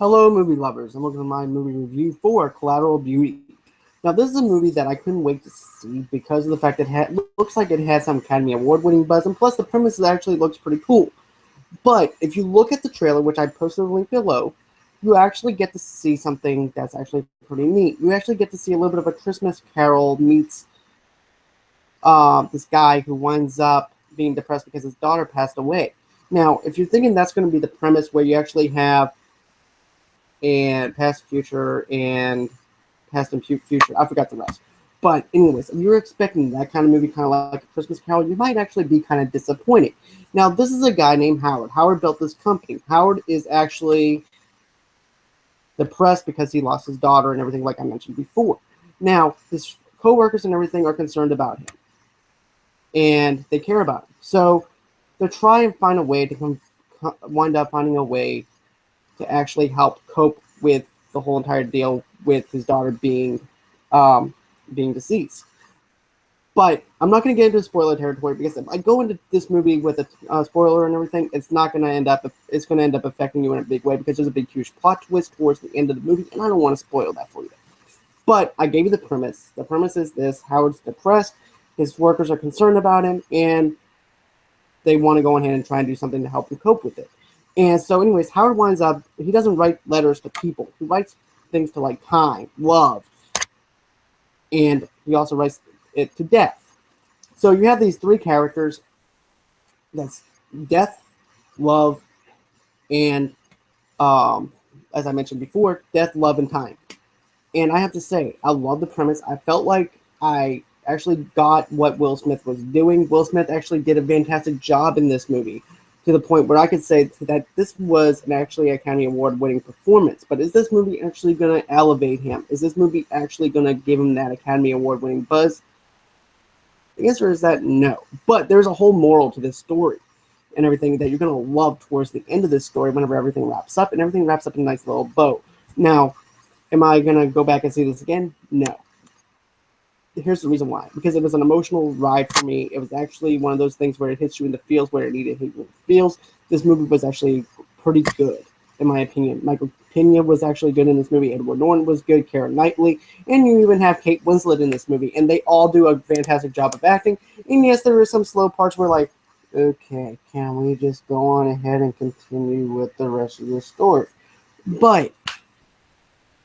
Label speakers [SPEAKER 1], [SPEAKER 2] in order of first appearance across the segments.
[SPEAKER 1] Hello, movie lovers, and welcome to my movie review for Collateral Beauty. Now, this is a movie that I couldn't wait to see because of the fact that it looks like it had some Academy Award-winning buzz, and plus the premise actually looks pretty cool. But if you look at the trailer, which I posted a link below, you actually get to see something that's actually pretty neat. You actually get to see a little bit of a Christmas Carol meets this guy who winds up being depressed because his daughter passed away. Now, if you're thinking that's going to be the premise where you actually have and past, future, and past and future. I forgot the rest. But anyways, if you're expecting that kind of movie, kind of like a Christmas Carol, you might actually be kind of disappointed. Now, this is a guy named Howard. Howard built this company. Howard is actually depressed because he lost his daughter and everything, like I mentioned before. Now, his co-workers and everything are concerned about him, and they care about him. So they try and find a way to wind up finding a way to actually help cope with the whole entire deal with his daughter being deceased. But I'm not going to get into spoiler territory because if I go into this movie with a spoiler and everything, it's not going to end up. It's going to end up affecting you in a big way because there's a big, huge plot twist towards the end of the movie, and I don't want to spoil that for you. But I gave you the premise. The premise is this: Howard's depressed, his workers are concerned about him, and they want to go ahead and try and do something to help him cope with it. And so, anyways, Howard winds up, he doesn't write letters to people. He writes things to, like, time, love, and he also writes it to death. So you have these three characters. That's death, love, and, as I mentioned before, death, love, and time. And I have to say, I love the premise. I felt like I actually got what Will Smith was doing. Will Smith actually did a fantastic job in this movie, to the point where I could say that this was an actually Academy Award-winning performance. But is this movie actually going to elevate him? Is this movie actually going to give him that Academy Award-winning buzz? The answer is that no. But there's a whole moral to this story and everything that you're going to love towards the end of this story whenever everything wraps up, and everything wraps up in a nice little bow. Now, am I going to go back and see this again? No. Here's the reason why. Because it was an emotional ride for me. It was actually one of those things where it hits you in the feels where it needed to hit you in the feels. This movie was actually pretty good, in my opinion. Michael Pena was actually good in this movie. Edward Norton was good. Keira Knightley. And you even have Kate Winslet in this movie. And they all do a fantastic job of acting. And yes, there are some slow parts where, like, okay, can we just go on ahead and continue with the rest of the story? But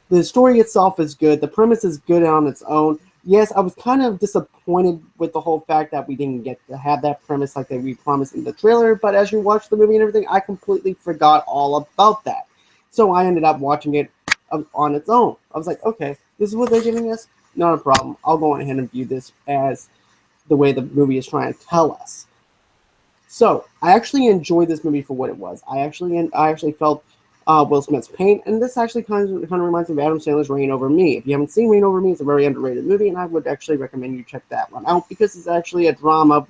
[SPEAKER 1] the story itself is good. The premise is good on its own. Yes, I was kind of disappointed with the whole fact that we didn't get to have that premise like we promised in the trailer, but as you watch the movie and everything, I completely forgot all about that. So I ended up watching it on its own. I was like, okay, this is what they're giving us? Not a problem. I'll go on ahead and view this as the way the movie is trying to tell us. So I actually enjoyed this movie for what it was. I actually felt Will Smith's pain, and this actually kind of reminds me of Adam Sandler's Reign Over Me. If you haven't seen Reign Over Me, it's a very underrated movie, and I would actually recommend you check that one out because it's actually a drama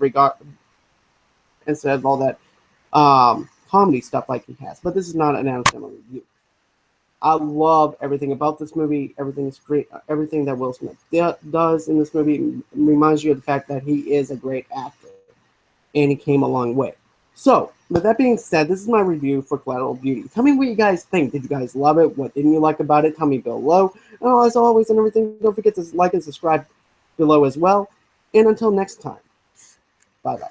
[SPEAKER 1] instead of all that comedy stuff like he has. But this is not an Adam Sandler review. I love everything about this movie. Everything's great. Everything that Will Smith does in this movie reminds you of the fact that he is a great actor, and he came a long way. So, with that being said, this is my review for Collateral Beauty. Tell me what you guys think. Did you guys love it? What didn't you like about it? Tell me below. And as always and everything, don't forget to like and subscribe below as well. And until next time, bye-bye.